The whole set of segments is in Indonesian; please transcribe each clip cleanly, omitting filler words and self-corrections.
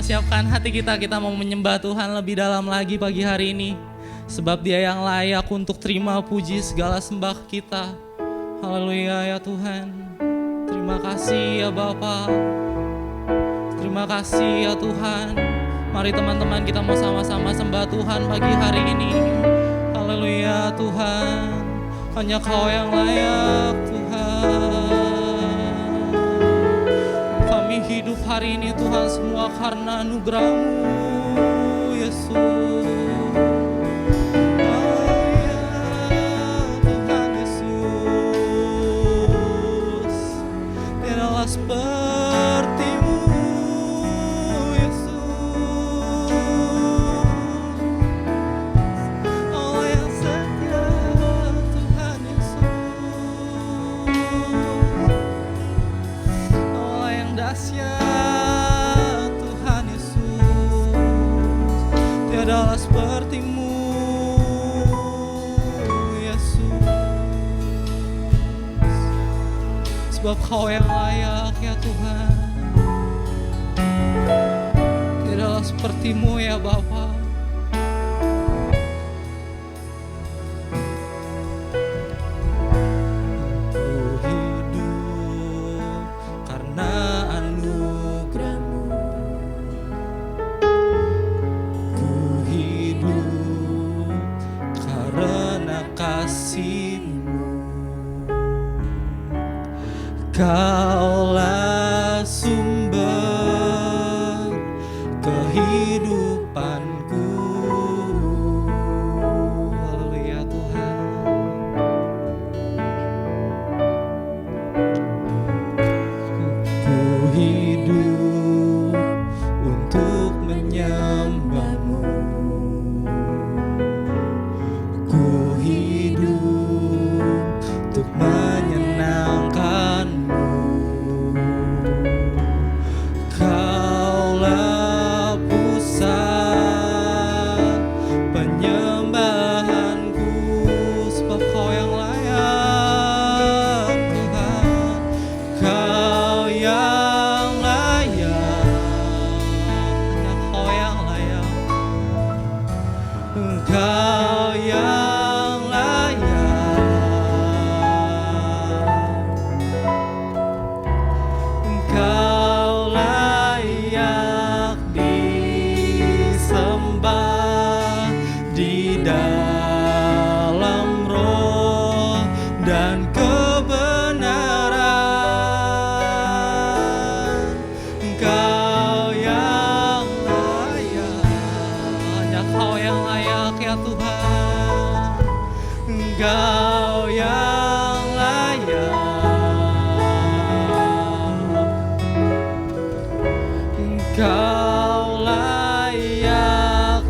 siapkan hati kita mau menyembah Tuhan lebih dalam lagi pagi hari ini. Sebab Dia yang layak untuk terima puji segala sembah kita. Haleluya ya Tuhan. Terima kasih ya Bapa. Terima kasih ya Tuhan. Mari teman-teman kita mau sama-sama sembah Tuhan pagi hari ini. Haleluya Tuhan. Hanya Kau yang layak Tuhan. Kami hidup hari ini Tuhan semua karena anugerah-Mu Yesus. Seperti-Mu Yesus, Allah yang setia Tuhan Yesus, Allah yang dahsyat Tuhan Yesus, tiadalah seperti-Mu Yesus, sebab Kau yang layak ya Tuhan. Tiadalah seperti-Mu ya Bapa. Ku hidup karena anugerah-Mu. Ku hidup karena kasih-Mu. Kaulah sumber kehidupanku. Haleluya Tuhan. Ku hidup untuk menyembah-Mu. Ku hidup untuk menyenangkan-Mu. Kaulah pusat penyembahanku, sebab Kau yang layak Tuhan. Kau yang layak, hanya Kau yang layak. Kau yang layak. Kau layak disembah di dalam roh dan kebenaran. Kau yang layak, hanya Kau yang layak ya Tuhan. Kau yang layak. Kau layak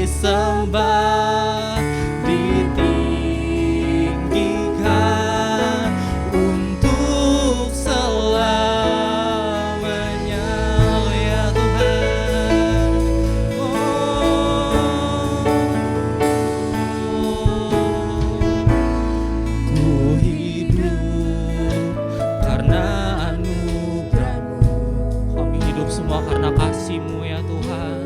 disembah, ditinggikan untuk selamanya ya Tuhan. Ku hidup karena anugerah-Mu. Kami hidup semua karena kasih-Mu ya Tuhan.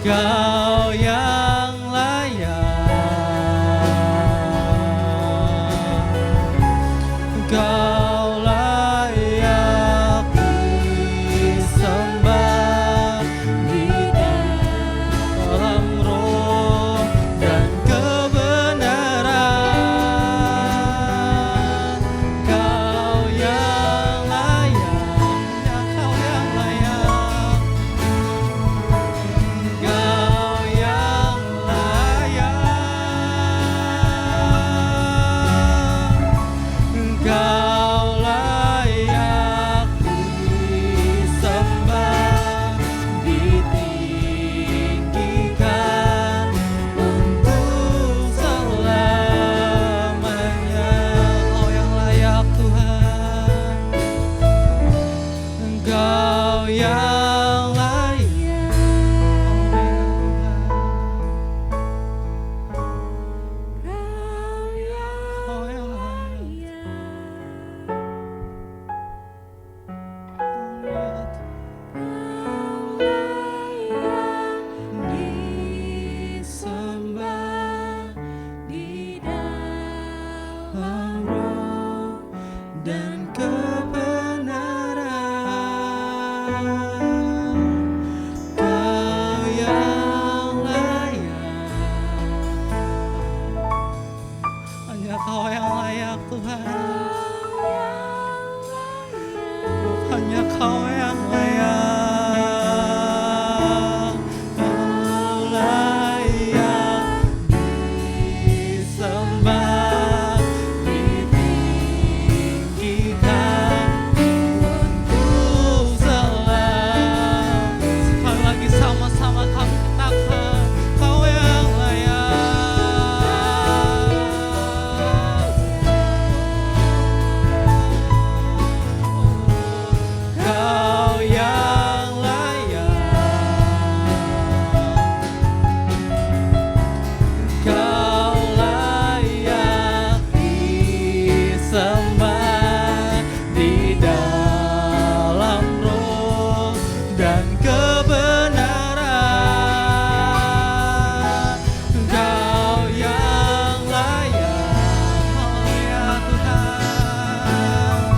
Kau yang layak, Kau layak disembah di dalam roh dan kebenaran. Kau yang layak, ya Kau yang layak, Kau yang layak, Kau layak disembah, ditinggikan untuk selamanya. Kau yang layak Tuhan, Engkau yang layak, Kau yang layak. Disembah di dalam roh dan kebenaran. Kau yang layak, hanya Kau yang layak Tuhan, hanya Kau yang layak. Kau layak disembah, ditinggikan untuk selamanya. Sekali lagi sama-sama kami katakan, Kau yang layak, Kau yang layak, Kau layak disembah di dalam roh dan kebenaran. Kau yang layak, ya Tuhan,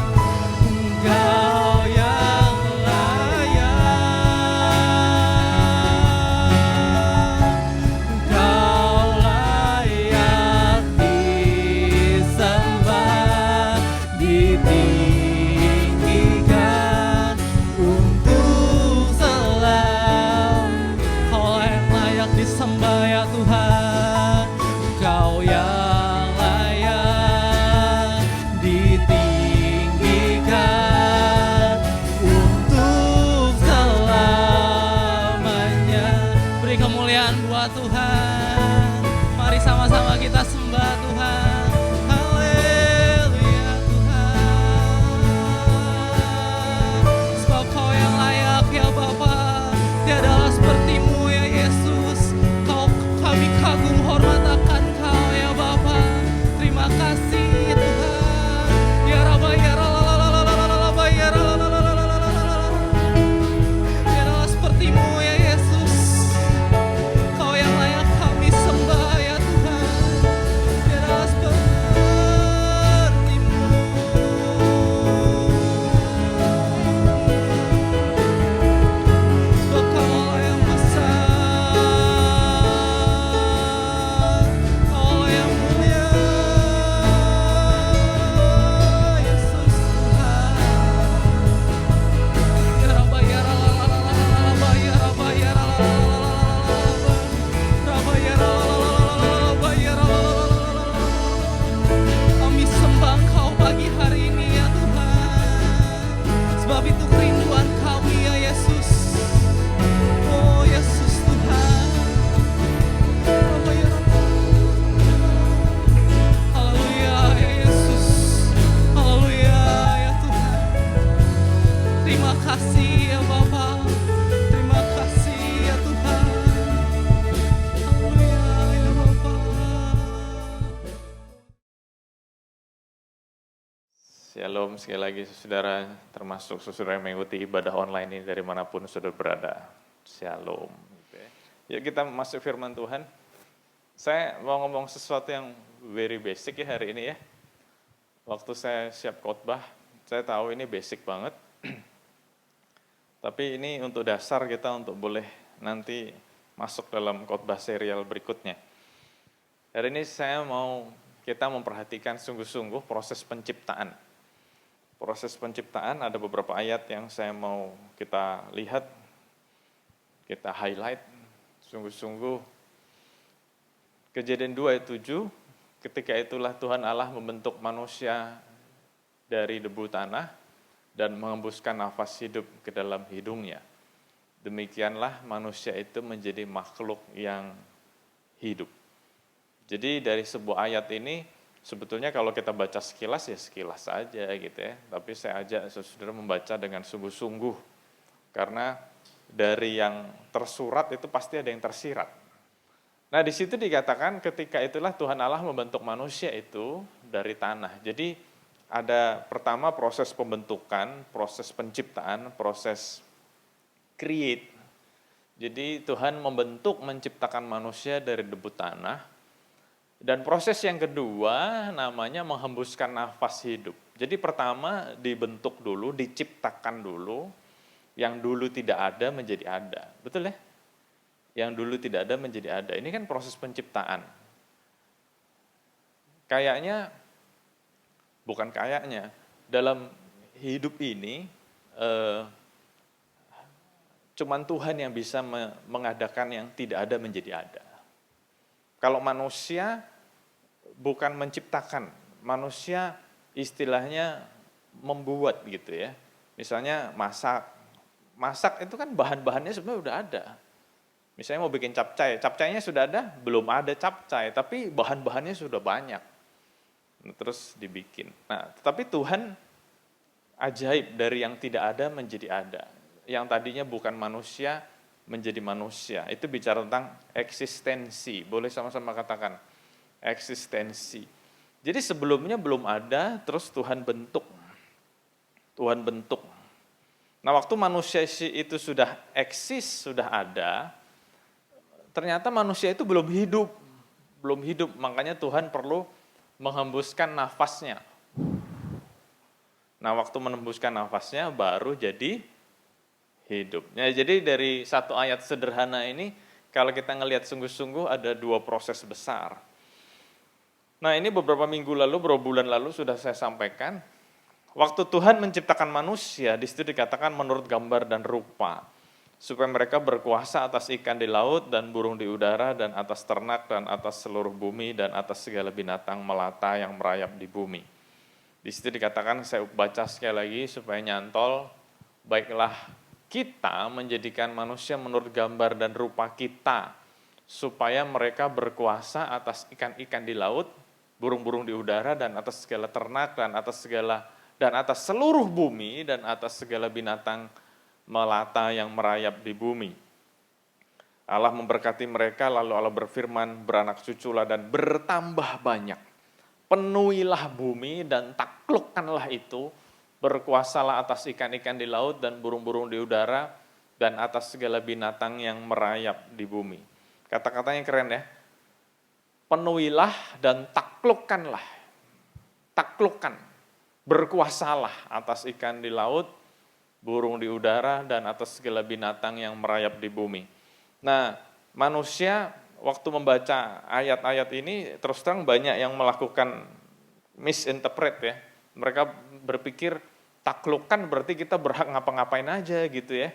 Kau yang layak, Kau layak disembah, ditinggikan untuk selamanya. Kau yang layak disembah ya Tuhan, Kau yang layak ditinggikan untuk selamanya. Beri kemuliaan buat Tuhan. Mari sama-sama kita sembah Tuhan. Haleluya Tuhan. Sebab Kau yang layak ya Bapa, tiadalah seperti-Mu ya Yesus. Kami kagum hormat akan Kau ya Bapa. Terima kasih Tuhan. Ya Rabba ya Rabba ya Rabba. Tiadalah seperti-Mu ya Yesus. Kau yang layak kami sembah ya Tuhan. Tiadalah seperti-Mu. Sebab Kau yang besar, Kau yang mulia, Yesus Tuhan. Ya Rabba ya Rabba ya Rabba ya Rabba ya Rabba ya Rabba. Kami sembah Kau pagi hari ini ya Tuhan. Sebab itu kerinduan kami ya Yesus. Oh Yesus Tuhan. Rabba ya Rabba. Haleluya ya Yesus. Haleluya ya Tuhan. Terima kasih ya Bapa. Terima kasih ya Tuhan. Haleluya ya Bapa. Shalom sekali lagi saudara, termasuk saudara yang mengikuti ibadah online ini dari manapun saudara berada. Shalom. Yuk kita masuk firman Tuhan. Saya mau ngomong sesuatu yang very basic ya hari ini ya. Waktu saya siap khotbah, saya tahu ini basic banget. Tapi ini untuk dasar kita untuk boleh nanti masuk dalam khotbah serial berikutnya. Hari ini kita memperhatikan sungguh-sungguh proses penciptaan. Proses penciptaan ada beberapa ayat yang saya mau kita lihat, kita highlight sungguh-sungguh. Kejadian 2 ayat 7, ketika itulah Tuhan Allah membentuk manusia dari debu tanah dan mengembuskan nafas hidup ke dalam hidungnya. Demikianlah manusia itu menjadi makhluk yang hidup. Jadi dari sebuah ayat ini, sebetulnya kalau kita baca sekilas ya sekilas saja gitu ya. Tapi saya ajak saudara membaca dengan sungguh-sungguh. Karena dari yang tersurat itu pasti ada yang tersirat. Nah di situ dikatakan ketika itulah Tuhan Allah membentuk manusia itu dari tanah. Jadi ada pertama proses pembentukan, proses penciptaan, proses create. Jadi Tuhan menciptakan manusia dari debu tanah. Dan proses yang kedua namanya menghembuskan nafas hidup. Jadi pertama dibentuk dulu, diciptakan dulu, yang dulu tidak ada menjadi ada. Betul ya? Yang dulu tidak ada menjadi ada. Ini kan proses penciptaan. Bukan kayaknya, dalam hidup ini, cuman Tuhan yang bisa mengadakan yang tidak ada menjadi ada. Kalau manusia bukan menciptakan, manusia istilahnya membuat gitu ya. Misalnya masak itu kan bahan-bahannya sebenarnya udah ada. Misalnya mau bikin capcay, capcaynya sudah ada, belum ada capcay, tapi bahan-bahannya sudah banyak. Terus dibikin. Nah, tetapi Tuhan ajaib dari yang tidak ada menjadi ada. Yang tadinya bukan manusia menjadi manusia. Itu bicara tentang eksistensi. Boleh sama-sama katakan eksistensi. Jadi sebelumnya belum ada, terus Tuhan bentuk. Tuhan bentuk. Nah, waktu manusia itu sudah eksis, sudah ada, ternyata manusia itu belum hidup. Belum hidup, makanya Tuhan perlu menghembuskan nafasnya. Nah, waktu menembuskan nafasnya baru jadi hidup. Ya, jadi dari satu ayat sederhana ini, kalau kita ngelihat sungguh-sungguh ada dua proses besar. Nah, ini beberapa minggu lalu, beberapa bulan lalu sudah saya sampaikan. Waktu Tuhan menciptakan manusia, di situ dikatakan menurut gambar dan rupa. Supaya mereka berkuasa atas ikan di laut dan burung di udara dan atas ternak dan atas seluruh bumi dan atas segala binatang melata yang merayap di bumi. Di situ dikatakan, saya baca sekali lagi supaya nyantol, baiklah kita menjadikan manusia menurut gambar dan rupa kita, supaya mereka berkuasa atas ikan-ikan di laut, burung-burung di udara, dan atas segala ternak, dan atas seluruh bumi, dan atas segala binatang melata yang merayap di bumi. Allah memberkati mereka, lalu Allah berfirman, beranak cuculah dan bertambah banyak. Penuhilah bumi dan taklukkanlah itu, berkuasalah atas ikan-ikan di laut dan burung-burung di udara, dan atas segala binatang yang merayap di bumi. Kata-katanya keren ya. Penuhilah dan taklukkanlah. Taklukkan. Berkuasalah atas ikan di laut, burung di udara, dan atas segala binatang yang merayap di bumi. Nah, manusia waktu membaca ayat-ayat ini, terus terang banyak yang melakukan misinterpret ya. Mereka berpikir taklukkan berarti kita berhak ngapa-ngapain aja gitu ya.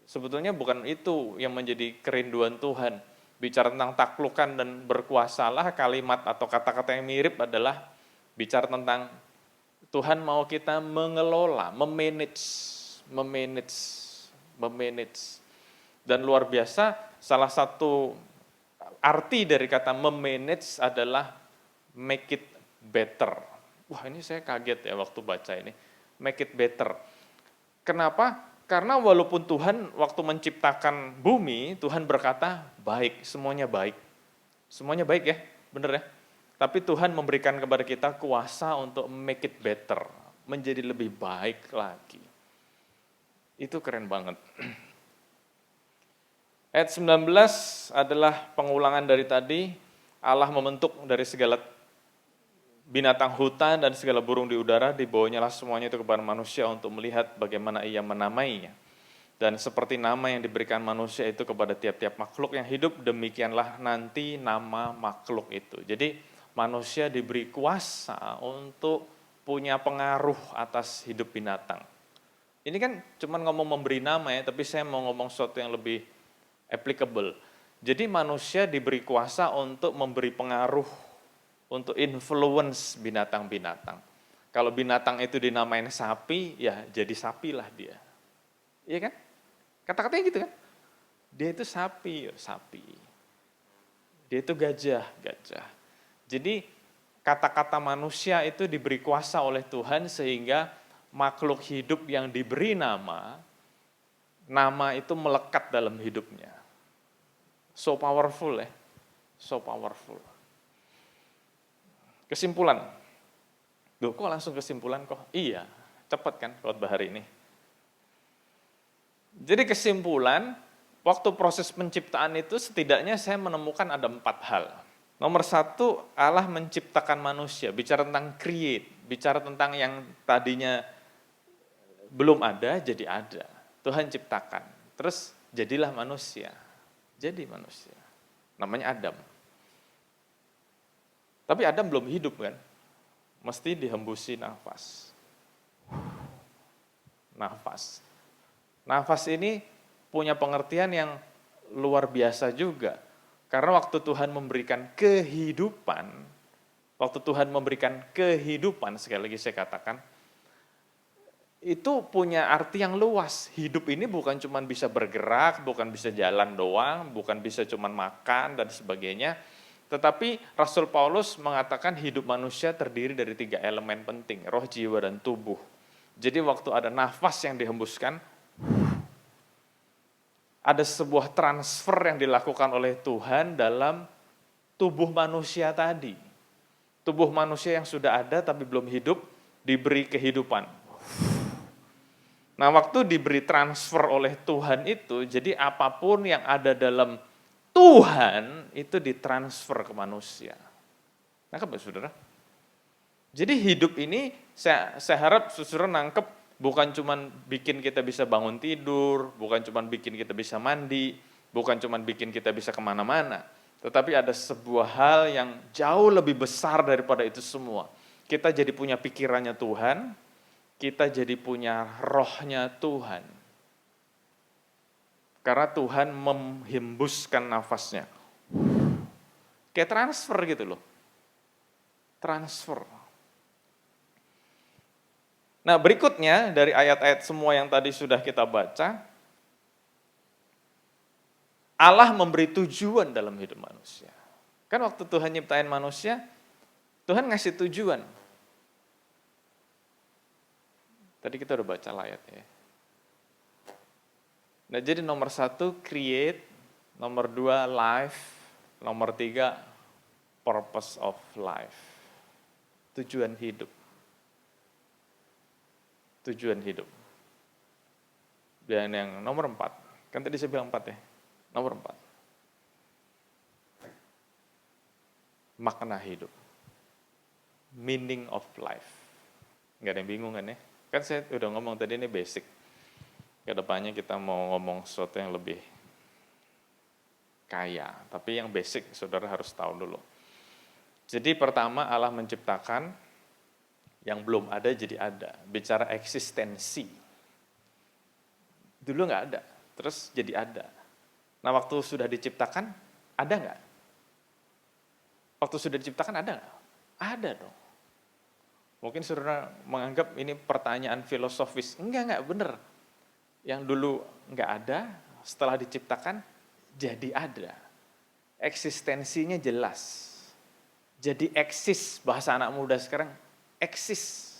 Sebetulnya bukan itu yang menjadi kerinduan Tuhan. Bicara tentang taklukkan dan berkuasalah, kalimat atau kata-kata yang mirip adalah bicara tentang Tuhan mau kita mengelola, memanage. Dan luar biasa, salah satu arti dari kata memanage adalah make it better. Wah, ini saya kaget ya waktu baca ini. Make it better. Kenapa? Karena walaupun Tuhan waktu menciptakan bumi, Tuhan berkata baik, semuanya baik. Semuanya baik ya, bener ya. Tapi Tuhan memberikan kepada kita kuasa untuk make it better, menjadi lebih baik lagi. Itu keren banget. Ayat 19 adalah pengulangan dari tadi, Allah membentuk dari segala binatang hutan dan segala burung di udara, dibawanya lah semuanya itu kepada manusia untuk melihat bagaimana ia menamainya. Dan seperti nama yang diberikan manusia itu kepada tiap-tiap makhluk yang hidup, demikianlah nanti nama makhluk itu. Jadi manusia diberi kuasa untuk punya pengaruh atas hidup binatang. Ini kan cuma ngomong memberi nama ya, tapi saya mau ngomong sesuatu yang lebih applicable. Jadi manusia diberi kuasa untuk memberi pengaruh, untuk influence binatang-binatang. Kalau binatang itu dinamain sapi, ya jadi sapilah dia. Iya kan? Kata-katanya gitu kan? Dia itu sapi, ya sapi. Dia itu gajah, gajah. Jadi kata-kata manusia itu diberi kuasa oleh Tuhan sehingga makhluk hidup yang diberi nama itu melekat dalam hidupnya. So powerful ya, so powerful. Kesimpulan. Loh, kok langsung kesimpulan kok? Iya, cepat kan khotbah hari ini. Jadi kesimpulan, waktu proses penciptaan itu setidaknya saya menemukan ada 4 hal. Nomor 1, Allah menciptakan manusia, bicara tentang create, bicara tentang yang tadinya belum ada, jadi ada. Tuhan ciptakan, terus jadilah manusia, jadi manusia. Namanya Adam. Tapi Adam belum hidup kan, mesti dihembusi nafas. Nafas ini punya pengertian yang luar biasa juga. Karena waktu Tuhan memberikan kehidupan, sekali lagi saya katakan, itu punya arti yang luas. Hidup ini bukan cuma bisa bergerak, bukan bisa jalan doang, bukan bisa cuma makan dan sebagainya. Tetapi Rasul Paulus mengatakan hidup manusia terdiri dari 3 elemen penting, roh, jiwa, dan tubuh. Jadi waktu ada nafas yang dihembuskan, ada sebuah transfer yang dilakukan oleh Tuhan dalam tubuh manusia tadi. Tubuh manusia yang sudah ada tapi belum hidup, diberi kehidupan. Nah, waktu diberi transfer oleh Tuhan itu, jadi apapun yang ada dalam Tuhan itu ditransfer ke manusia. Nangkep ya saudara? Jadi hidup ini saya harap saudara nangkep bukan cuma bikin kita bisa bangun tidur, bukan cuma bikin kita bisa mandi, bukan cuma bikin kita bisa kemana-mana. Tetapi ada sebuah hal yang jauh lebih besar daripada itu semua. Kita jadi punya pikirannya Tuhan, kita jadi punya rohnya Tuhan. Karena Tuhan menghembuskan nafasnya. Kayak transfer gitu loh. Transfer. Nah berikutnya dari ayat-ayat semua yang tadi sudah kita baca, Allah memberi tujuan dalam hidup manusia. Kan waktu Tuhan nyiptain manusia, Tuhan ngasih tujuan. Tadi kita udah baca ayat ya. Nah, jadi nomor 1 create, nomor 2 life, nomor 3 purpose of life. Tujuan hidup. Tujuan hidup. Dan yang nomor 4, kan tadi saya bilang 4 ya, nomor 4. Makna hidup. Meaning of life. Nggak ada yang bingung kan ya? Kan saya udah ngomong tadi ini basic. Kedepannya kita mau ngomong sesuatu yang lebih kaya, tapi yang basic saudara harus tahu dulu. Jadi pertama Allah menciptakan yang belum ada jadi ada, bicara eksistensi. Dulu nggak ada, terus jadi ada. Nah waktu sudah diciptakan, ada nggak? Waktu sudah diciptakan ada nggak? Ada dong. Mungkin saudara menganggap ini pertanyaan filosofis, enggak bener. Yang dulu nggak ada, setelah diciptakan jadi ada. Eksistensinya jelas. Jadi eksis, bahasa anak muda sekarang, eksis.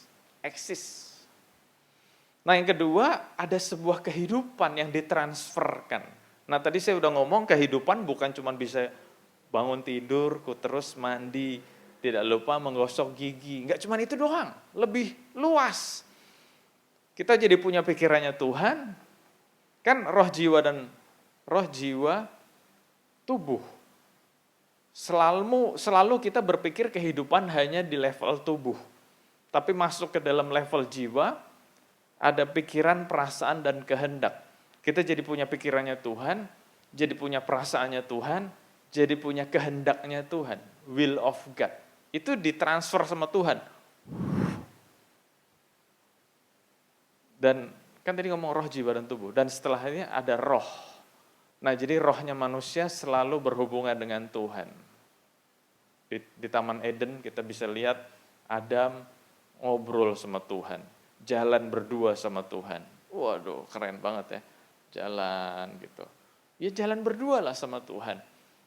Nah yang kedua, ada sebuah kehidupan yang ditransferkan. Nah tadi saya udah ngomong kehidupan bukan cuma bisa bangun tidur, terus mandi, tidak lupa menggosok gigi. Nggak cuma itu doang, lebih luas. Kita jadi punya pikirannya Tuhan, kan roh, jiwa, dan roh, jiwa, tubuh. Selalu kita berpikir kehidupan hanya di level tubuh. Tapi masuk ke dalam level jiwa, ada pikiran, perasaan, dan kehendak. Kita jadi punya pikirannya Tuhan, jadi punya perasaannya Tuhan, jadi punya kehendaknya Tuhan. Will of God. Itu ditransfer sama Tuhan. Dan kan tadi ngomong roh, jiwa, dan tubuh. Dan setelahnya ada roh. Nah, jadi rohnya manusia selalu berhubungan dengan Tuhan. Di Taman Eden kita bisa lihat Adam ngobrol sama Tuhan. Jalan berdua sama Tuhan. Waduh, keren banget ya. Jalan gitu. Ya jalan berdua lah sama Tuhan.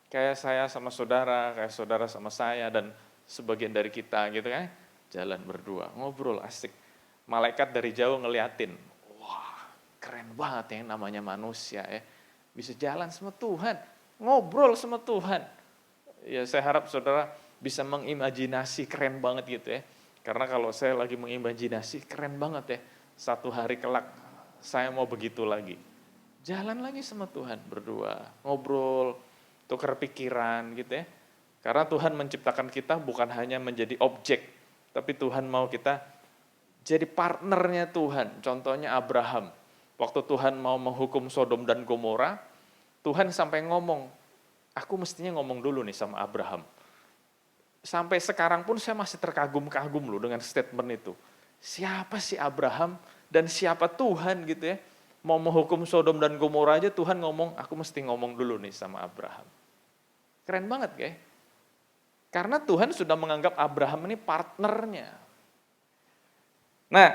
Kayak saya sama saudara, kayak saudara sama saya, dan sebagian dari kita gitu kan. Jalan berdua, ngobrol asik. Malaikat dari jauh ngeliatin. Wah, keren banget yang namanya manusia ya. Bisa jalan sama Tuhan, ngobrol sama Tuhan. Ya saya harap saudara bisa mengimajinasi, keren banget gitu ya. Karena kalau saya lagi mengimajinasi, keren banget ya. Satu hari kelak saya mau begitu lagi. Jalan lagi sama Tuhan berdua, ngobrol, tukar pikiran gitu ya. Karena Tuhan menciptakan kita bukan hanya menjadi objek, tapi Tuhan mau kita jadi partnernya Tuhan. Contohnya Abraham. Waktu Tuhan mau menghukum Sodom dan Gomora, Tuhan sampai ngomong, aku mestinya ngomong dulu nih sama Abraham. Sampai sekarang pun saya masih terkagum-kagum loh dengan statement itu. Siapa sih Abraham dan siapa Tuhan gitu ya. Mau menghukum Sodom dan Gomora aja Tuhan ngomong, aku mesti ngomong dulu nih sama Abraham. Keren banget ya. Karena Tuhan sudah menganggap Abraham ini partnernya. Nah,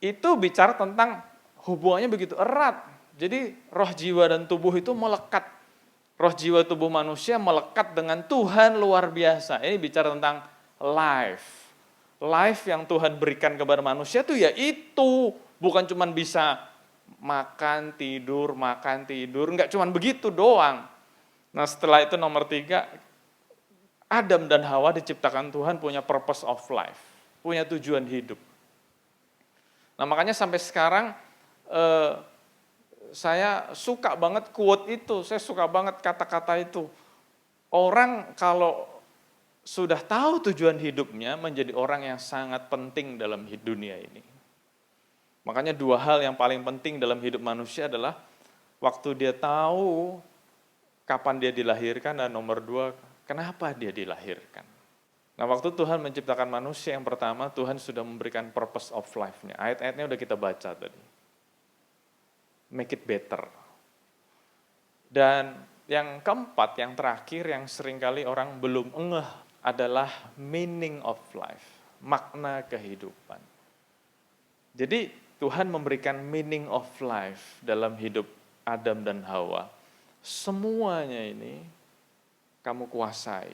itu bicara tentang hubungannya begitu erat. Jadi roh, jiwa, dan tubuh itu melekat. Roh, jiwa, tubuh manusia melekat dengan Tuhan luar biasa. Ini bicara tentang life. Life yang Tuhan berikan kepada manusia itu ya itu. Bukan cuma bisa makan, tidur, enggak cuma begitu doang. Nah setelah itu nomor 3, Adam dan Hawa diciptakan Tuhan punya purpose of life, punya tujuan hidup. Nah makanya sampai sekarang saya suka banget quote itu, saya suka banget kata-kata itu. Orang kalau sudah tahu tujuan hidupnya menjadi orang yang sangat penting dalam dunia ini. Makanya 2 hal yang paling penting dalam hidup manusia adalah waktu dia tahu kapan dia dilahirkan, dan nomor 2, kenapa dia dilahirkan. Nah waktu Tuhan menciptakan manusia yang pertama, Tuhan sudah memberikan purpose of life-nya. Ayat-ayatnya udah kita baca tadi. Make it better. Dan yang keempat, yang terakhir, yang seringkali orang belum ngeh adalah meaning of life. Makna kehidupan. Jadi Tuhan memberikan meaning of life dalam hidup Adam dan Hawa. Semuanya ini kamu kuasai.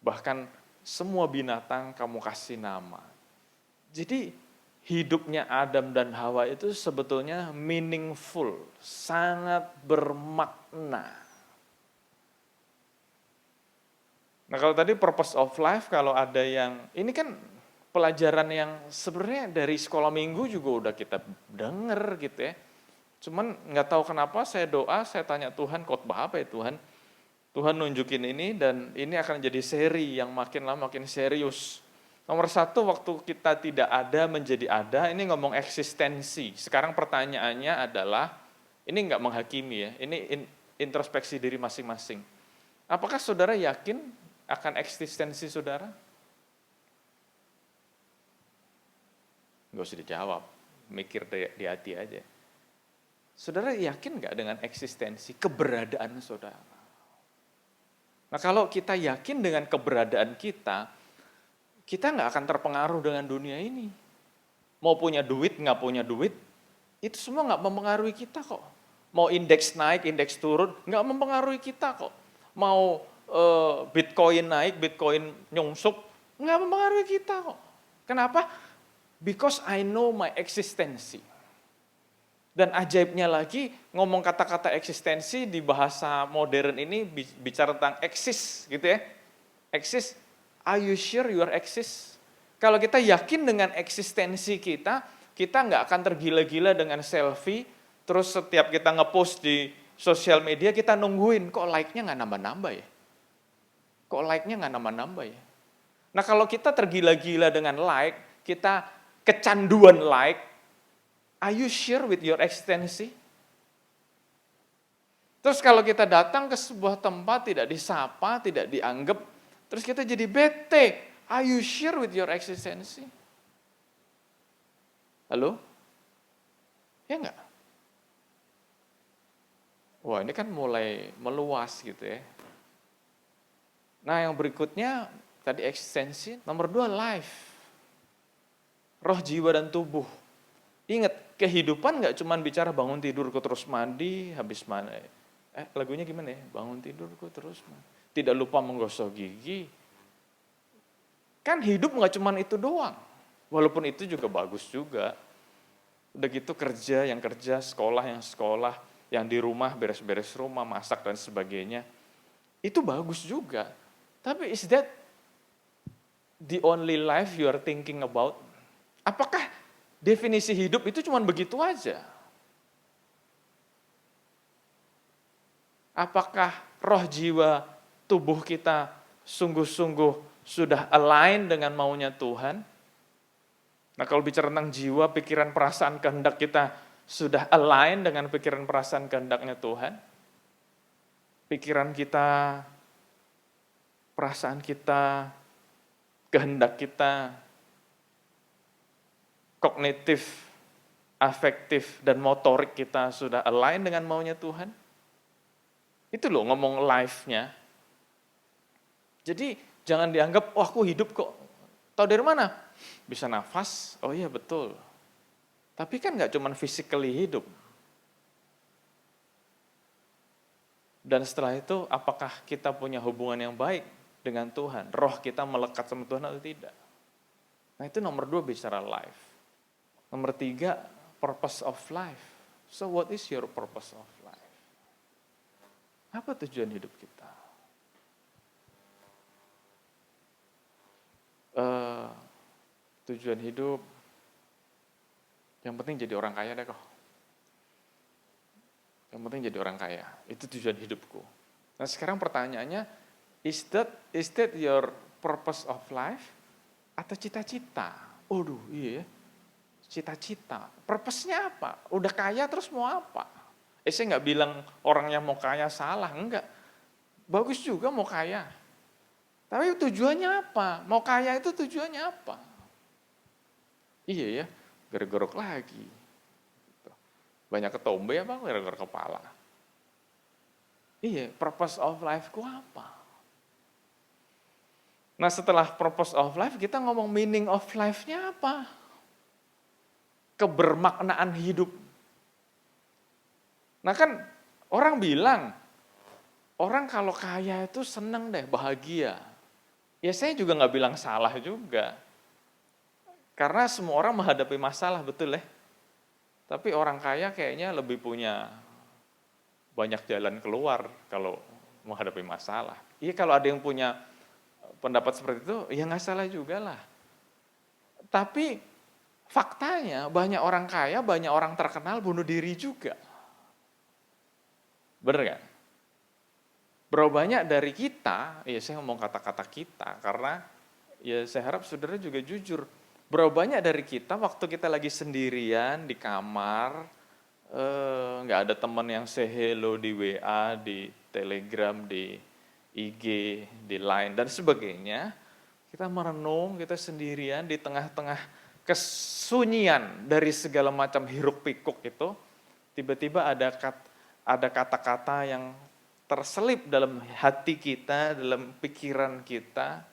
Bahkan semua binatang kamu kasih nama. Jadi hidupnya Adam dan Hawa itu sebetulnya meaningful, sangat bermakna. Nah kalau tadi purpose of life, kalau ada yang, ini kan pelajaran yang sebenarnya dari sekolah minggu juga udah kita denger gitu ya. Cuman nggak tahu kenapa saya doa, saya tanya Tuhan, khotbah apa ya Tuhan? Tuhan nunjukin ini, dan ini akan jadi seri yang makin lama makin serius. Nomor 1, waktu kita tidak ada menjadi ada, ini ngomong eksistensi. Sekarang pertanyaannya adalah, ini nggak menghakimi ya, ini introspeksi diri masing-masing. Apakah saudara yakin akan eksistensi saudara? Nggak usah dijawab, mikir di hati aja. Saudara yakin nggak dengan eksistensi, keberadaan saudara? Nah kalau kita yakin dengan keberadaan kita nggak akan terpengaruh dengan dunia ini. Mau punya duit, nggak punya duit, itu semua nggak mempengaruhi kita kok. Mau indeks naik, indeks turun, nggak mempengaruhi kita kok. Mau Bitcoin naik, Bitcoin nyungsuk, nggak mempengaruhi kita kok. Kenapa? Because I know my eksistensi. Dan ajaibnya lagi, ngomong kata-kata eksistensi di bahasa modern ini bicara tentang eksis gitu ya. Eksis, are you sure you are eksis? Kalau kita yakin dengan eksistensi kita nggak akan tergila-gila dengan selfie, terus setiap kita ngepost di sosial media kita nungguin, kok like-nya nggak nambah-nambah ya? Kok like-nya nggak nambah-nambah ya? Nah kalau kita tergila-gila dengan like, kita kecanduan like, are you sure with your existence? Terus kalau kita datang ke sebuah tempat tidak disapa, tidak dianggap, terus kita jadi bete. Are you sure with your existence? Halo? Ya enggak? Wah ini kan mulai meluas gitu ya. Nah yang berikutnya, tadi eksistensi. Nomor 2, life. Roh, jiwa, dan tubuh. Ingat, kehidupan nggak cuma bicara bangun tidurku terus mandi, habis mana. Lagunya gimana ya? Bangun tidurku terus mandi. Tidak lupa menggosok gigi. Kan hidup nggak cuma itu doang. Walaupun itu juga bagus juga. Udah gitu kerja, yang kerja, sekolah, yang di rumah, beres-beres rumah, masak dan sebagainya. Itu bagus juga. Tapi is that the only life you are thinking about? Apakah definisi hidup itu cuma begitu aja? Apakah roh, jiwa, tubuh kita sungguh-sungguh sudah align dengan maunya Tuhan? Nah kalau bicara tentang jiwa, pikiran, perasaan, kehendak kita sudah align dengan pikiran, perasaan, kehendaknya Tuhan? Pikiran kita, perasaan kita, kehendak kita, kognitif, afektif, dan motorik kita sudah align dengan maunya Tuhan? Itu loh ngomong life-nya. Jadi jangan dianggap, aku hidup kok. Tahu dari mana? Bisa nafas, oh iya betul. Tapi kan nggak cuma physically hidup. Dan setelah itu, apakah kita punya hubungan yang baik dengan Tuhan? Roh kita melekat sama Tuhan atau tidak? Nah itu nomor 2 bicara life. Nomor 3, purpose of life. So what is your purpose of life? Apa tujuan hidup kita? Tujuan hidup, yang penting jadi orang kaya deh kok. Yang penting jadi orang kaya, itu tujuan hidupku. Nah sekarang pertanyaannya, is that your purpose of life? Atau cita-cita? Waduh iya, cita-cita. Purpose-nya apa? Udah kaya terus mau apa? Saya nggak bilang orang yang mau kaya salah, enggak. Bagus juga mau kaya. Tapi tujuannya apa? Mau kaya itu tujuannya apa? Iya ya, gerok-gerok lagi. Banyak ketombe apa? Gerok-gerok kepala. Iya, purpose of life-ku apa? Nah setelah purpose of life, kita ngomong meaning of life-nya apa? Kebermaknaan hidup. Nah kan orang bilang, orang kalau kaya itu seneng deh, bahagia. Ya saya juga nggak bilang salah juga. Karena semua orang menghadapi masalah, betul ya. Tapi orang kaya kayaknya lebih punya banyak jalan keluar kalau menghadapi masalah. Iya kalau ada yang punya pendapat seperti itu, ya nggak salah juga lah. Tapi faktanya banyak orang kaya, banyak orang terkenal bunuh diri juga. Benar kan? Berapa banyak dari kita, ya saya ngomong kata-kata kita, karena ya saya harap saudara juga jujur. Berapa banyak dari kita waktu kita lagi sendirian di kamar, nggak ada teman yang say hello di WA, di Telegram, di IG, di Line, dan sebagainya. Kita merenung, kita sendirian di tengah-tengah kesunyian dari segala macam hiruk pikuk itu, tiba-tiba ada kata-kata yang terselip dalam hati kita, dalam pikiran kita,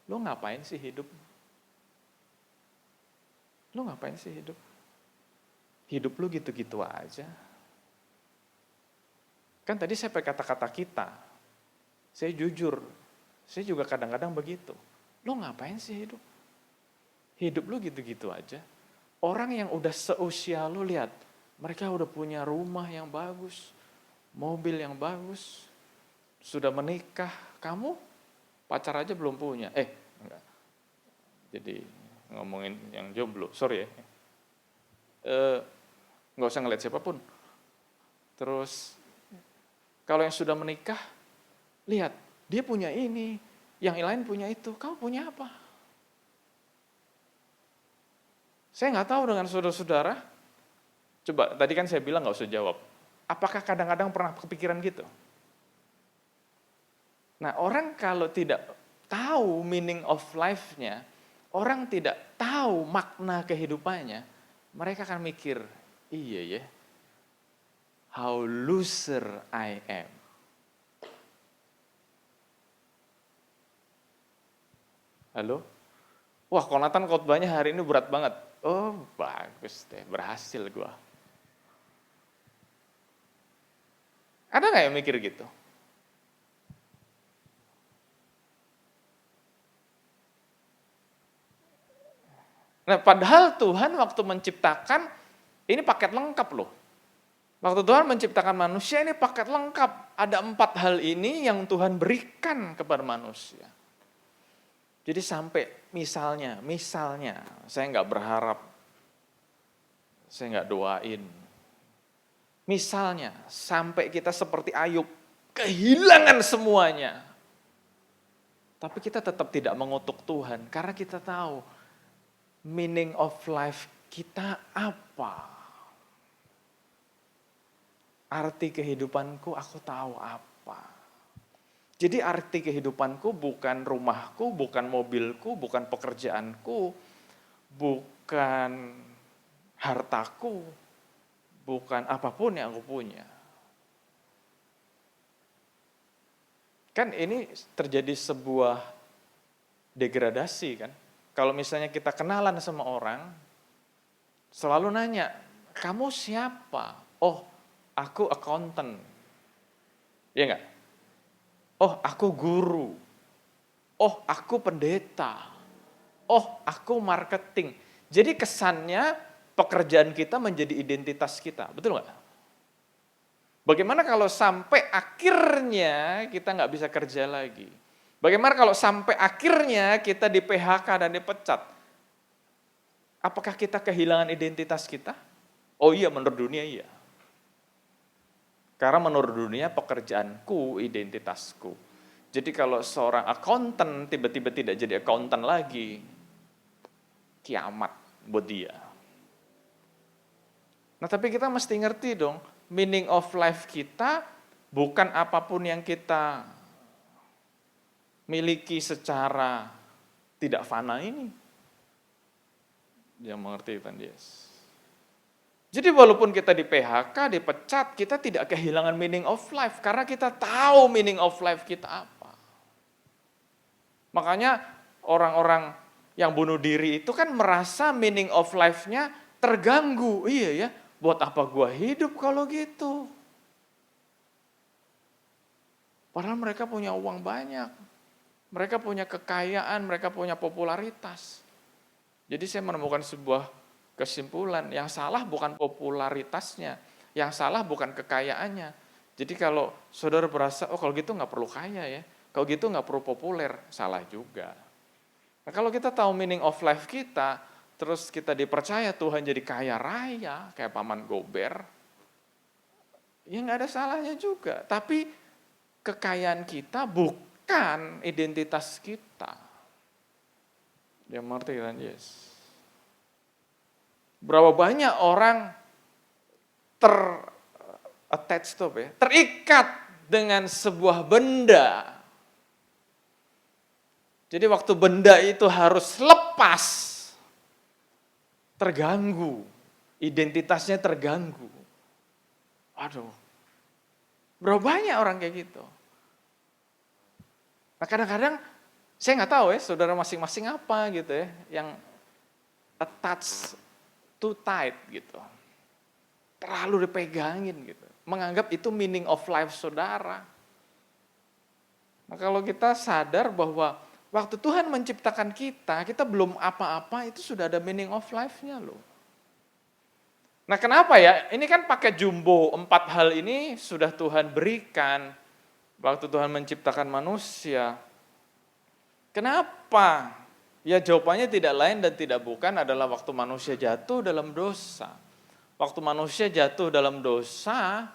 lo ngapain sih hidup? Lo ngapain sih hidup? Hidup lo gitu-gitu aja. Kan tadi saya pakai kata-kata kita. Saya jujur, saya juga kadang-kadang begitu. Lo ngapain sih hidup? Hidup lo gitu-gitu aja. Orang yang udah seusia lo lihat, mereka udah punya rumah yang bagus, mobil yang bagus, sudah menikah. Kamu pacar aja belum punya. Enggak. Jadi ngomongin yang jomblo, sorry ya. Nggak usah ngeliat siapapun. Terus Kalau yang sudah menikah, lihat, dia punya ini, yang lain punya itu, kamu punya apa? Saya nggak tahu dengan saudara-saudara, coba tadi kan saya bilang nggak usah jawab. Apakah kadang-kadang pernah kepikiran gitu? Nah, orang kalau tidak tahu meaning of life-nya, orang tidak tahu makna kehidupannya, mereka akan mikir, iya ya, how loser I am. Halo? Wah, Konatan khotbahnya hari ini berat banget. Oh, bagus deh, berhasil gua. Ada nggak yang mikir gitu? Nah, padahal Tuhan waktu menciptakan, ini paket lengkap loh. Waktu Tuhan menciptakan manusia, ini paket lengkap. Ada 4 hal ini yang Tuhan berikan kepada manusia. Jadi sampai misalnya, saya nggak berharap, saya nggak doain. Misalnya, sampai kita seperti Ayub, kehilangan semuanya. Tapi kita tetap tidak mengutuk Tuhan, karena kita tahu, meaning of life kita apa? Arti kehidupanku aku tahu apa. Jadi arti kehidupanku bukan rumahku, bukan mobilku, bukan pekerjaanku, bukan hartaku, bukan apapun yang aku punya. Kan ini terjadi sebuah degradasi kan. Kalau misalnya kita kenalan sama orang, selalu nanya, kamu siapa? Oh, aku accountant. Iya enggak? Oh, aku guru. Oh, aku pendeta. Oh, aku marketing. Jadi kesannya pekerjaan kita menjadi identitas kita. Betul nggak? Bagaimana kalau sampai akhirnya kita nggak bisa kerja lagi? Bagaimana kalau sampai akhirnya kita di PHK dan dipecat? Apakah kita kehilangan identitas kita? Oh iya, menurut dunia iya. Karena menurut dunia pekerjaanku, identitasku. Jadi kalau seorang accountant tiba-tiba tidak jadi accountant lagi, kiamat buat dia. Nah tapi kita mesti ngerti dong, meaning of life kita bukan apapun yang kita miliki secara tidak fana ini. Yang mengerti Tuhan Yesus. Jadi walaupun kita di PHK, dipecat, kita tidak kehilangan meaning of life. Karena kita tahu meaning of life kita apa. Makanya orang-orang yang bunuh diri itu kan merasa meaning of life-nya terganggu. Iya ya, buat apa gua hidup kalau gitu? Padahal mereka punya uang banyak. Mereka punya kekayaan, mereka punya popularitas. Jadi saya menemukan sebuah kesimpulan, yang salah bukan popularitasnya, yang salah bukan kekayaannya. Jadi kalau saudara berasa, oh kalau gitu nggak perlu kaya ya, kalau gitu nggak perlu populer, salah juga. Nah kalau kita tahu meaning of life kita, terus kita dipercaya Tuhan jadi kaya raya, kayak Paman Gober, ya nggak ada salahnya juga. Tapi kekayaan kita bukan identitas kita. Yang mengerti kan, yes. Berapa banyak orang terikat dengan sebuah benda. Jadi waktu benda itu harus lepas, terganggu, identitasnya terganggu. Aduh, berapa banyak orang kayak gitu. Nah kadang-kadang, saya nggak tahu ya, saudara masing-masing apa gitu ya, yang attached too tight gitu. Terlalu dipegangin gitu. Menganggap itu meaning of life saudara. Nah kalau kita sadar bahwa waktu Tuhan menciptakan kita belum apa-apa, itu sudah ada meaning of life-nya loh. Nah kenapa ya? Ini kan pakai jumbo, 4 hal ini sudah Tuhan berikan waktu Tuhan menciptakan manusia. Kenapa? Ya jawabannya tidak lain dan tidak bukan adalah waktu manusia jatuh dalam dosa. Waktu manusia jatuh dalam dosa,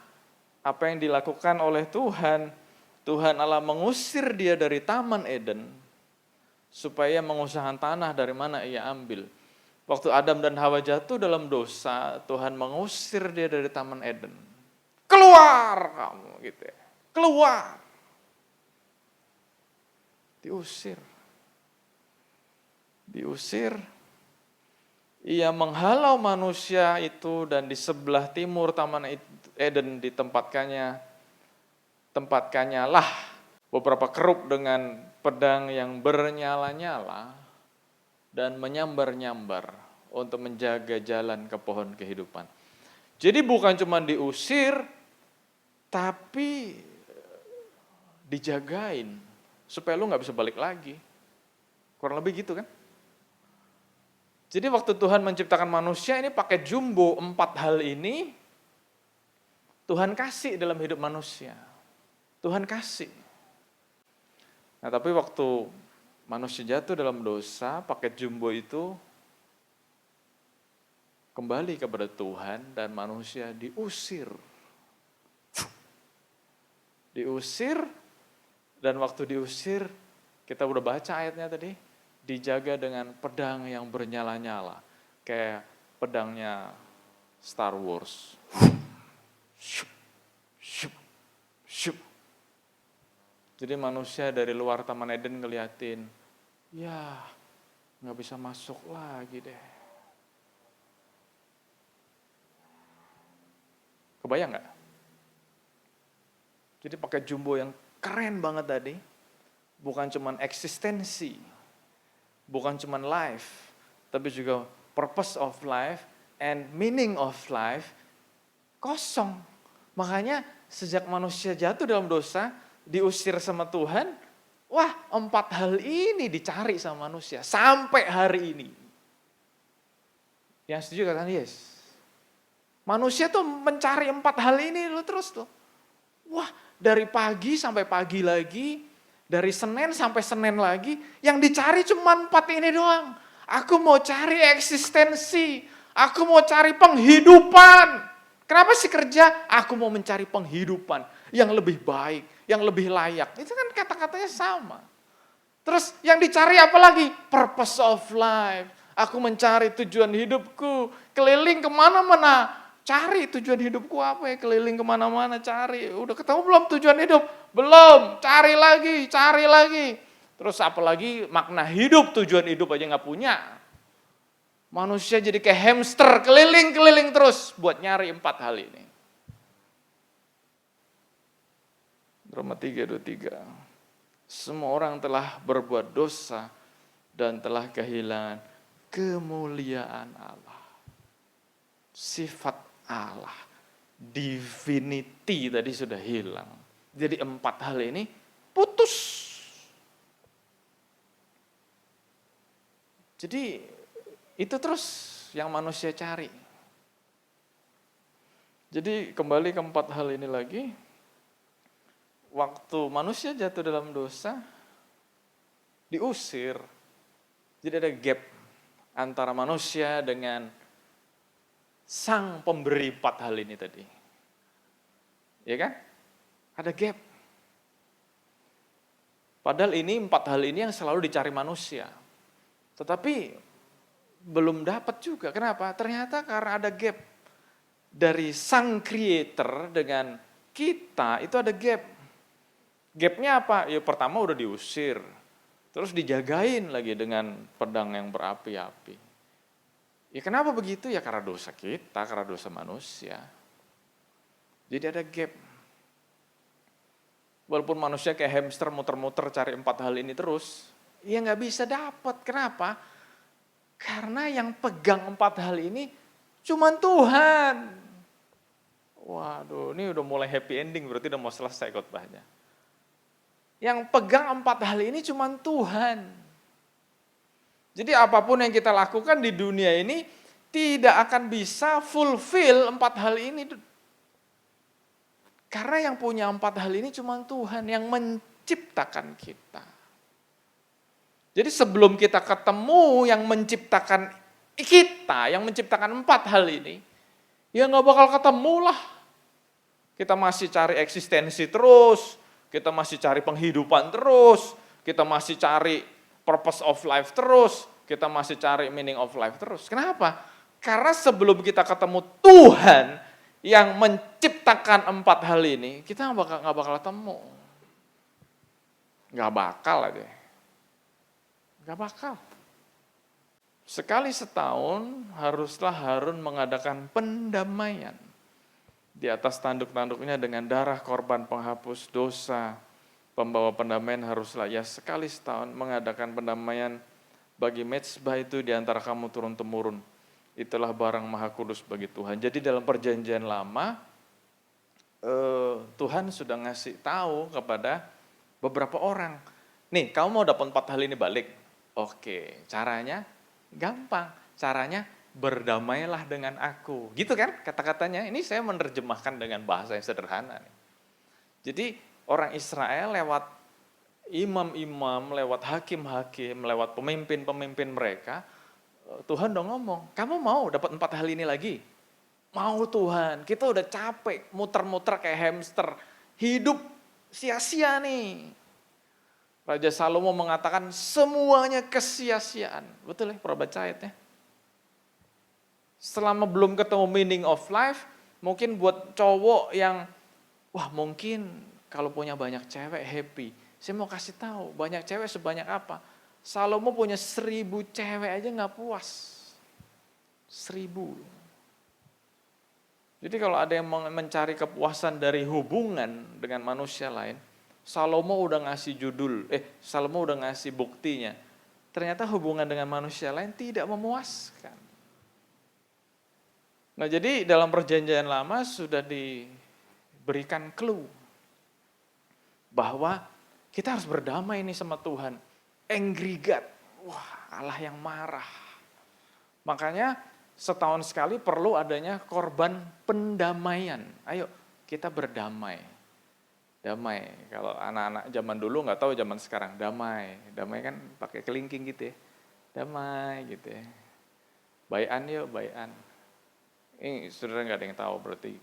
apa yang dilakukan oleh Tuhan. Tuhan Allah mengusir dia dari Taman Eden supaya mengusahakan tanah dari mana ia ambil. Waktu Adam dan Hawa jatuh dalam dosa, Tuhan mengusir dia dari Taman Eden. Keluar kamu gitu ya. Keluar. Diusir. Diusir. Ia menghalau manusia itu dan di sebelah timur Taman Eden tempatkannya lah beberapa kerub dengan pedang yang bernyala-nyala dan menyambar-nyambar untuk menjaga jalan ke pohon kehidupan. Jadi bukan cuma diusir, tapi dijagain supaya lu gak bisa balik lagi. Kurang lebih gitu kan? Jadi waktu Tuhan menciptakan manusia ini pakai jumbo 4 hal ini, Tuhan kasih dalam hidup manusia. Tuhan kasih. Nah tapi waktu manusia jatuh dalam dosa, paket jumbo itu kembali kepada Tuhan dan manusia diusir. Diusir, dan waktu diusir, kita udah baca ayatnya tadi, dijaga dengan pedang yang bernyala-nyala. Kayak pedangnya Star Wars. Shup, shup, shup. Jadi manusia dari luar Taman Eden ngeliatin, ya gak bisa masuk lagi deh. Kebayang gak? Jadi pakai jumbo yang keren banget tadi, bukan cuman eksistensi, bukan cuman life, tapi juga purpose of life and meaning of life, kosong. Makanya sejak manusia jatuh dalam dosa, diusir sama Tuhan, wah 4 hal ini dicari sama manusia sampai hari ini. Yang setuju katakan yes. Manusia tuh mencari 4 hal ini terus tuh. Wah dari pagi sampai pagi lagi, dari Senin sampai Senin lagi, yang dicari cuma 4 ini doang. Aku mau cari eksistensi, aku mau cari penghidupan. Kenapa sih kerja? Aku mau mencari penghidupan yang lebih baik, yang lebih layak. Itu kan kata-katanya sama. Terus yang dicari apa lagi? Purpose of life. Aku mencari tujuan hidupku. Keliling kemana-mana. Cari tujuan hidupku apa ya? Keliling kemana-mana cari. Udah ketemu belum tujuan hidup? Belum. Cari lagi, cari lagi. Terus apalagi makna hidup, tujuan hidup aja gak punya. Manusia jadi kayak hamster, keliling-keliling terus buat nyari 4 hal ini. Roma 3:23. Semua orang telah berbuat dosa dan telah kehilangan kemuliaan Allah. Sifat Allah, divinity tadi sudah hilang. Jadi 4 hal ini putus. Jadi itu terus yang manusia cari. Jadi kembali ke 4 hal ini lagi. Waktu manusia jatuh dalam dosa, diusir. Jadi ada gap antara manusia dengan sang pemberi 4 hal ini tadi. Ya kan? Ada gap. Padahal ini 4 hal ini yang selalu dicari manusia. Tetapi belum dapat juga. Kenapa? Ternyata karena ada gap. Dari sang creator dengan kita itu ada gap. Gapnya apa? Ya pertama udah diusir. Terus dijagain lagi dengan pedang yang berapi-api. Ya kenapa begitu? Ya karena dosa kita, karena dosa manusia. Jadi ada gap. Walaupun manusia kayak hamster muter-muter cari 4 hal ini terus, ya gak bisa dapat. Kenapa? Karena yang pegang 4 hal ini cuman Tuhan. Waduh, ini udah mulai happy ending, berarti udah mau selesai khotbahnya. Yang pegang 4 hal ini cuman Tuhan. Jadi apapun yang kita lakukan di dunia ini tidak akan bisa fulfill 4 hal ini. Karena yang punya 4 hal ini cuman Tuhan yang menciptakan kita. Jadi sebelum kita ketemu yang menciptakan kita, yang menciptakan 4 hal ini, ya gak bakal ketemu lah. Kita masih cari eksistensi terus, kita masih cari penghidupan terus, kita masih cari purpose of life terus, kita masih cari meaning of life terus. Kenapa? Karena sebelum kita ketemu Tuhan yang menciptakan 4 hal ini, kita nggak bakal ketemu. Nggak bakal aja. Nggak bakal. Sekali setahun haruslah Harun mengadakan pendamaian di atas tanduk-tanduknya dengan darah korban penghapus dosa. Pembawa pendamaian haruslah ya sekali setahun mengadakan pendamaian bagi mezbah itu di antara kamu turun-temurun. Itulah barang maha kudus bagi Tuhan. Jadi dalam perjanjian lama Tuhan sudah ngasih tahu kepada beberapa orang. Nih, kamu mau dapat 4 hal ini balik. Oke, caranya gampang. Caranya berdamailah dengan aku. Gitu kan kata-katanya. Ini saya menerjemahkan dengan bahasa yang sederhana nih. Jadi orang Israel lewat imam-imam, lewat hakim-hakim, lewat pemimpin-pemimpin mereka, Tuhan udah ngomong, kamu mau dapat 4 hal ini lagi? Mau Tuhan, kita udah capek muter-muter kayak hamster. Hidup sia-sia nih. Raja Salomo mengatakan semuanya kesia-siaan. Betul ya, pernah baca ayatnya? Selama belum ketemu meaning of life, mungkin buat cowok yang, wah mungkin kalau punya banyak cewek happy. Saya mau kasih tahu, banyak cewek sebanyak apa? Salomo punya 1000 cewek aja gak puas. 1000. Jadi kalau ada yang mencari kepuasan dari hubungan dengan manusia lain, Salomo udah ngasih Salomo udah ngasih buktinya. Ternyata hubungan dengan manusia lain tidak memuaskan. Nah jadi dalam perjanjian lama sudah diberikan clue bahwa kita harus berdamai nih sama Tuhan. Angry God, wah Allah yang marah. Makanya setahun sekali perlu adanya korban pendamaian. Ayo kita berdamai. Damai, kalau anak-anak zaman dulu nggak tahu zaman sekarang, damai. Damai kan pakai kelingking gitu ya. Damai gitu ya. Bayan yuk, bayan. Ini saudara nggak ada yang tahu, berarti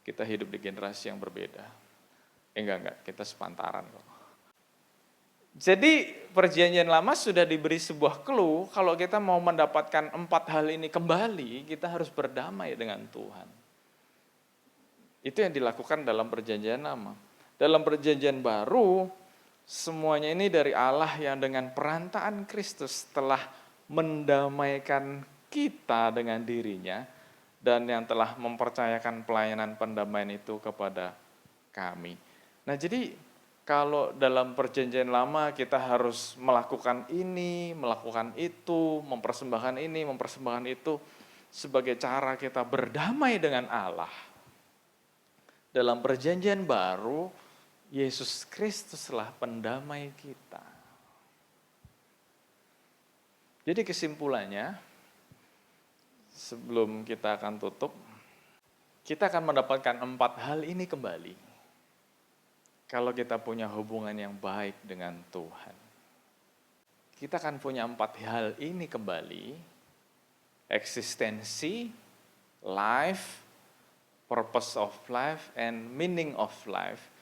kita hidup di generasi yang berbeda. Enggak, kita sepantaran kok. Jadi perjanjian lama sudah diberi sebuah clue, kalau kita mau mendapatkan 4 hal ini kembali, kita harus berdamai dengan Tuhan. Itu yang dilakukan dalam perjanjian lama. Dalam perjanjian baru, semuanya ini dari Allah yang dengan perantaraan Kristus telah mendamaikan kita dengan dirinya, dan yang telah mempercayakan pelayanan pendamaian itu kepada kami. Nah jadi kalau dalam perjanjian lama kita harus melakukan ini, melakukan itu, mempersembahkan ini, mempersembahkan itu sebagai cara kita berdamai dengan Allah. Dalam perjanjian baru, Yesus Kristuslah pendamai kita. Jadi kesimpulannya, sebelum kita akan tutup, kita akan mendapatkan 4 hal ini kembali. Kalau kita punya hubungan yang baik dengan Tuhan. Kita akan punya 4 hal ini kembali. Eksistensi, life, purpose of life, and meaning of life.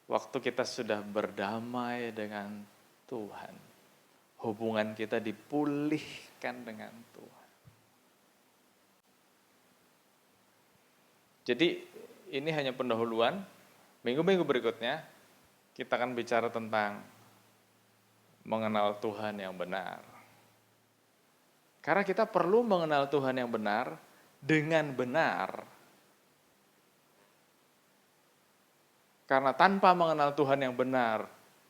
Waktu kita sudah berdamai dengan Tuhan. Hubungan kita dipulihkan dengan Tuhan. Jadi ini hanya pendahuluan. Minggu-minggu berikutnya kita akan bicara tentang mengenal Tuhan yang benar. Karena kita perlu mengenal Tuhan yang benar dengan benar. Karena tanpa mengenal Tuhan yang benar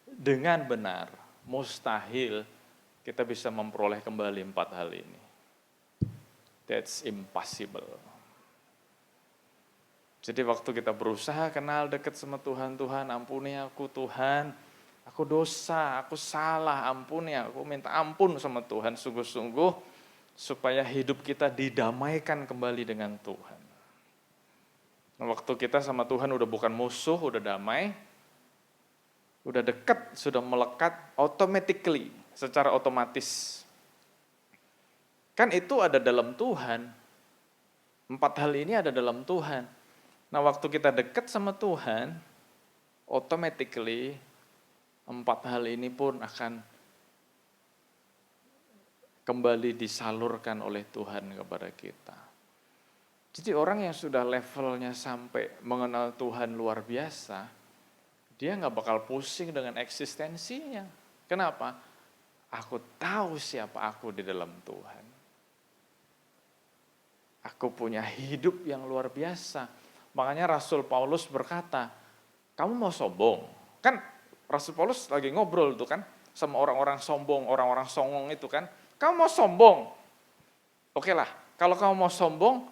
dengan benar, mustahil kita bisa memperoleh kembali 4 hal ini. That's impossible. Jadi waktu kita berusaha kenal dekat sama Tuhan, Tuhan ampuni aku Tuhan, aku dosa, aku salah, ampuni aku, minta ampun sama Tuhan sungguh-sungguh supaya hidup kita didamaikan kembali dengan Tuhan. Nah, waktu kita sama Tuhan udah bukan musuh, udah damai, udah dekat, sudah melekat, automatically, secara otomatis. Kan itu ada dalam Tuhan, 4 hal ini ada dalam Tuhan. Nah, waktu kita dekat sama Tuhan, automatically 4 hal ini pun akan kembali disalurkan oleh Tuhan kepada kita. Jadi orang yang sudah levelnya sampai mengenal Tuhan luar biasa, dia nggak bakal pusing dengan eksistensinya. Kenapa? Aku tahu siapa aku di dalam Tuhan. Aku punya hidup yang luar biasa. Makanya Rasul Paulus berkata, kamu mau sombong? Kan Rasul Paulus lagi ngobrol tuh kan sama orang-orang sombong, orang-orang songong itu kan. Kamu mau sombong? Oke lah, kalau kamu mau sombong,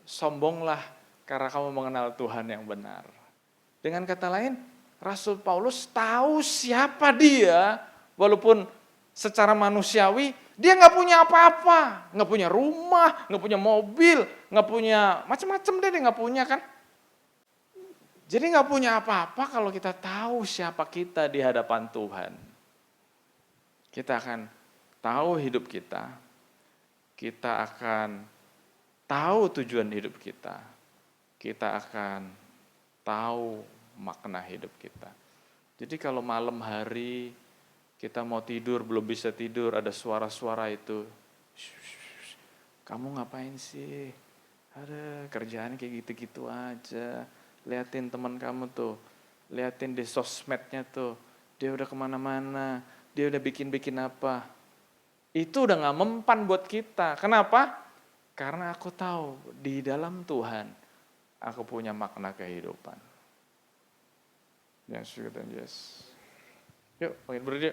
sombonglah karena kamu mengenal Tuhan yang benar. Dengan kata lain, Rasul Paulus tahu siapa dia, walaupun secara manusiawi dia nggak punya apa-apa, nggak punya rumah, nggak punya mobil, nggak punya macam-macam dia nggak punya kan. Jadi nggak punya apa-apa kalau kita tahu siapa kita di hadapan Tuhan. Kita akan tahu hidup kita akan tahu tujuan hidup kita akan tahu makna hidup kita. Jadi kalau malam hari kita mau tidur, belum bisa tidur, ada suara-suara itu. Kamu ngapain sih? Ada kerjaan kayak gitu-gitu aja. Liatin teman kamu tuh, liatin di sosmednya tuh. Dia udah kemana-mana, dia udah bikin-bikin apa. Itu udah gak mempan buat kita. Kenapa? Karena aku tahu di dalam Tuhan, aku punya makna kehidupan. Yang syukur dan yes. Yuk, makin berdiri.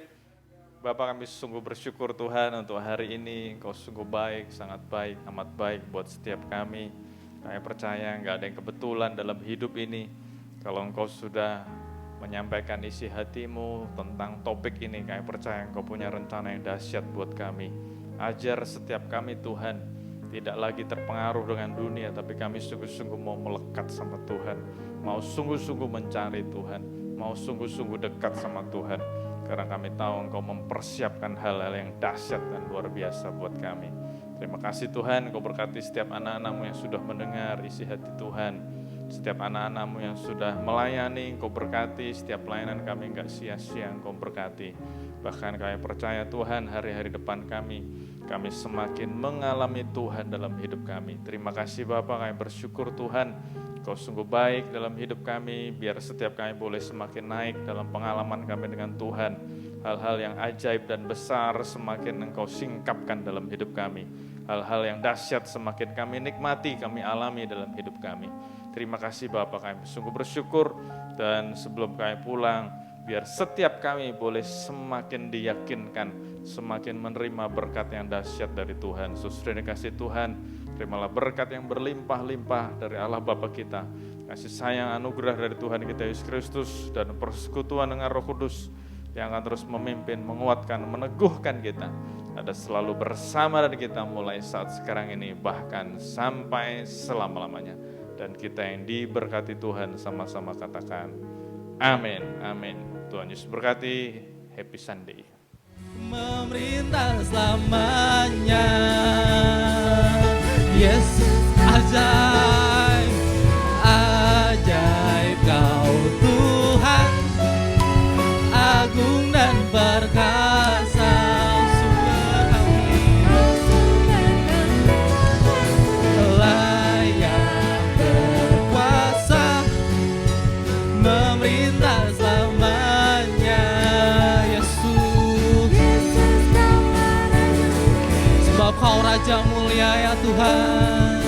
Bapak, kami sungguh bersyukur Tuhan untuk hari ini. Engkau sungguh baik, sangat baik, amat baik buat setiap kami. Kami percaya gak ada yang kebetulan dalam hidup ini. Kalau Engkau sudah menyampaikan isi hatimu tentang topik ini, kami percaya Engkau punya rencana yang dahsyat buat kami. Ajar setiap kami Tuhan, tidak lagi terpengaruh dengan dunia, tapi kami sungguh-sungguh mau melekat sama Tuhan. Mau sungguh-sungguh mencari Tuhan, mau sungguh-sungguh dekat sama Tuhan. Karena kami tahu Engkau mempersiapkan hal-hal yang dahsyat dan luar biasa buat kami. Terima kasih Tuhan, Engkau berkati setiap anak-anak-Mu yang sudah mendengar isi hati Tuhan. Setiap anak-anak-Mu yang sudah melayani, Engkau berkati. Setiap pelayanan kami enggak sia-sia, Engkau berkati. Bahkan kami percaya Tuhan, hari-hari depan kami semakin mengalami Tuhan dalam hidup kami. Terima kasih Bapa, kami bersyukur Tuhan, Engkau sungguh baik dalam hidup kami. Biar setiap kami boleh semakin naik dalam pengalaman kami dengan Tuhan. Hal-hal yang ajaib dan besar semakin Engkau singkapkan dalam hidup kami. Hal-hal yang dahsyat semakin kami nikmati, kami alami dalam hidup kami. Terima kasih Bapa, kami sungguh bersyukur. Dan sebelum kami pulang, biar setiap kami boleh semakin diyakinkan, semakin menerima berkat yang dahsyat dari Tuhan. Sudah dikasih Tuhan, terimalah berkat yang berlimpah-limpah dari Allah Bapa kita. Kasih sayang anugerah dari Tuhan kita Yesus Kristus dan persekutuan dengan Roh Kudus yang akan terus memimpin, menguatkan, meneguhkan kita. Ada selalu bersama dengan kita mulai saat sekarang ini, bahkan sampai selama-lamanya. Dan kita yang diberkati Tuhan sama-sama katakan, amin, amin. Tuhan Yesus berkati, happy Sunday. Memerintah selamanya, Yesus ajaib, ajaib Kau Tuhan, agung dan perkasa, sumber kami, layak berkuasa, memerintah selamanya, Yesus, sebab Kau Raja mulia ya Tuhan.